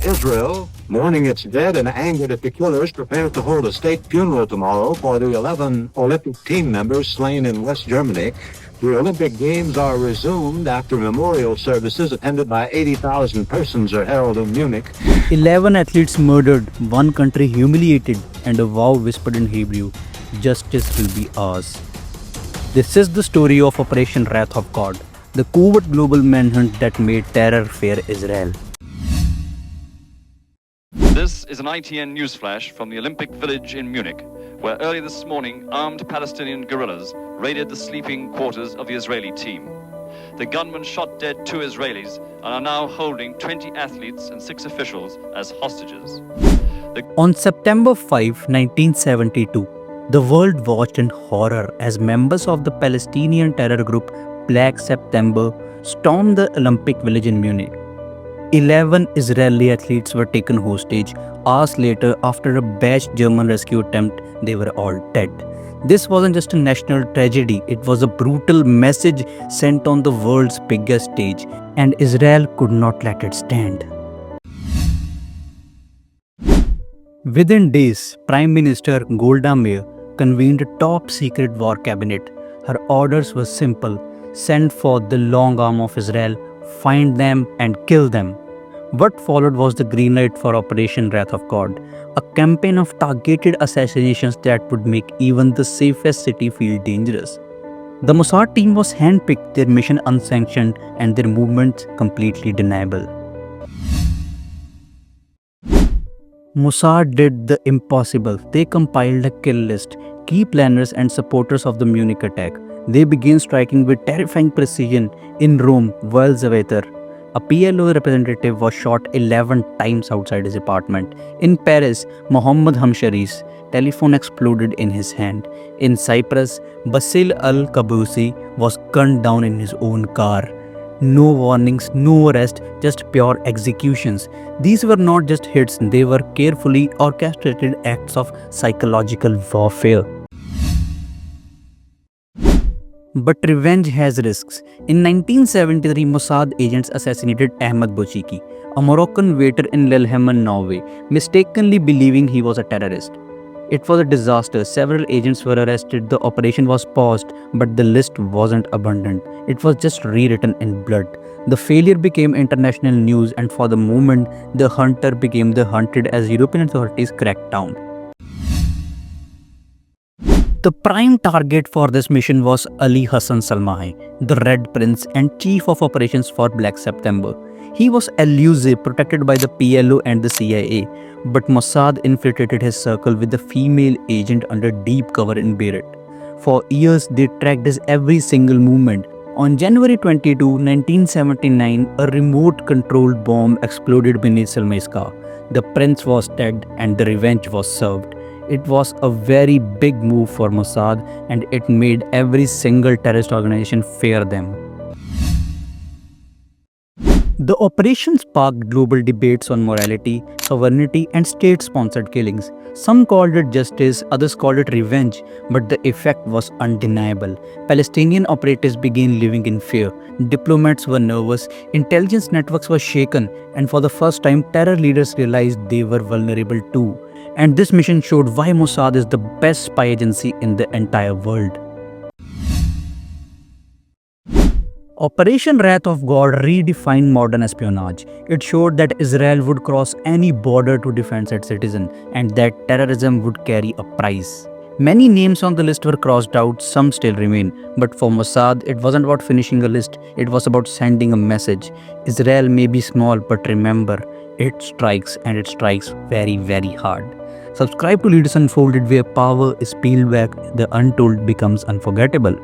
Israel, mourning its dead and angered at the killers, prepares to hold a state funeral tomorrow for the 11 Olympic team members slain in West Germany. The Olympic Games are resumed after memorial services attended by 80,000 persons are held in Munich. 11 athletes murdered, one country humiliated, and a vow whispered in Hebrew, "Justice will be ours." This is the story of Operation Wrath of God, the covert global manhunt that made terror fear Israel. This is an ITN news flash from the Olympic Village in Munich, where early this morning armed Palestinian guerrillas raided the sleeping quarters of the Israeli team. The gunmen shot dead 2 Israelis and are now holding 20 athletes and 6 officials as hostages. On September 5, 1972, the world watched in horror as members of the Palestinian terror group Black September stormed the Olympic Village in Munich. 11 Israeli athletes were taken hostage. Hours later, after a botched German rescue attempt, they were all dead. This wasn't just a national tragedy, it was a brutal message sent on the world's biggest stage, and Israel could not let it stand. Within days, Prime Minister Golda Meir convened a top-secret war cabinet. Her orders were simple: send for the long arm of Israel, find them and kill them. What followed was the green light for Operation Wrath of God, a campaign of targeted assassinations that would make even the safest city feel dangerous. The Mossad team was handpicked, their mission unsanctioned, and their movements completely deniable. Mossad did the impossible. They compiled a kill list, key planners and supporters of the Munich attack. They began striking with terrifying precision. In Rome, Valzaveter, a PLO representative, was shot 11 times outside his apartment. In Paris, Mohammed Hamshari's telephone exploded in his hand. In Cyprus, Basil al-Qabusi was gunned down in his own car. No warnings, no arrest, just pure executions. These were not just hits, they were carefully orchestrated acts of psychological warfare. But revenge has risks. In 1973, Mossad agents assassinated Ahmed Bouchiki, a Moroccan waiter in Lillehammer, Norway, mistakenly believing he was a terrorist. It was a disaster. Several agents were arrested. The operation was paused, but the list wasn't abundant. It was just rewritten in blood. The failure became international news, and for the moment, the hunter became the hunted as European authorities cracked down. The prime target for this mission was Ali Hassan Salmahi, the Red Prince and Chief of Operations for Black September. He was elusive, protected by the PLO and the CIA, but Mossad infiltrated his circle with a female agent under deep cover in Beirut. For years, they tracked his every single movement. On January 22, 1979, a remote-controlled bomb exploded beneath Salmahi's car. The prince was dead and the revenge was served. It was a very big move for Mossad, and it made every single terrorist organization fear them. The operation sparked global debates on morality, sovereignty, and state-sponsored killings. Some called it justice, others called it revenge, but the effect was undeniable. Palestinian operatives began living in fear. Diplomats were nervous, intelligence networks were shaken, and for the first time, terror leaders realized they were vulnerable too. And this mission showed why Mossad is the best spy agency in the entire world. Operation Wrath of God redefined modern espionage. It showed that Israel would cross any border to defend its citizens, and that terrorism would carry a price. Many names on the list were crossed out, some still remain. But for Mossad, it wasn't about finishing a list, it was about sending a message. Israel may be small, but remember, it strikes, and it strikes very, very hard. Subscribe to Leaders Unfolded, where power is peeled back, the untold becomes unforgettable.